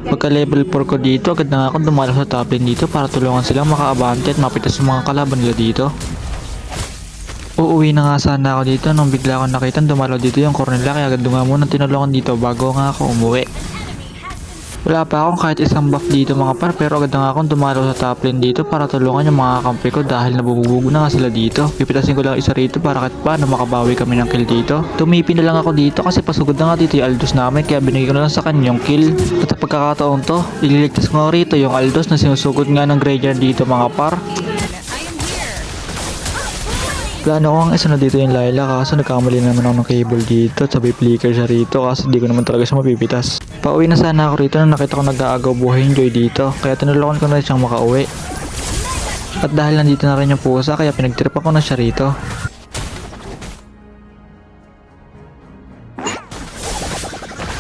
Pagka level 4 ko dito, agad na nga ako dumalo sa top lane dito para tulungan silang makaabante at mapitas yung mga kalaban nila dito. Uuwi na nga sana ako dito nung bigla ko nakita dumalo dito yung Cornelia kaya agad nga muna tinulungan dito bago nga ako umuwi. Wala pa akong kahit isang buff dito mga par pero agad na nga akong dumalo sa top lane dito para tulungan yung mga kampi ko dahil nabubugog na nga sila dito. Pipitasin ko lang isa rito para kahit paano makabawi kami ng kill dito. Tumipi na lang ako dito kasi pasugod na nga dito yung Aldos namin kaya binigay ko na lang sa kanya yung kill. At sa pagkakataon to, ililigtas ko nga rito yung Aldos na sinusugod nga ng graveyard dito mga par. Plano ko ang isa na dito yung Layla kaso nagkamali naman ako ng cable dito at sabay flicker siya rito kasi di ko naman talaga siya mapipitas. Pauwi na sana ako rito nung nakita ko nag-aagaw buhay yung Joy dito kaya tinulungan ko na siyang makauwi. At dahil nandito na rin yung pusa kaya pinagtripan ko na siya rito.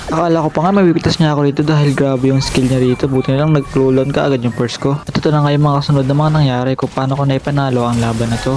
Akala ko pa nga mapipitas niya ako rito dahil grabe yung skill niya rito, buti na lang nag-clue ka agad yung first ko. At ito na nga yung mga kasunod na mga nangyari kung paano ko naipanalo ang laban na to.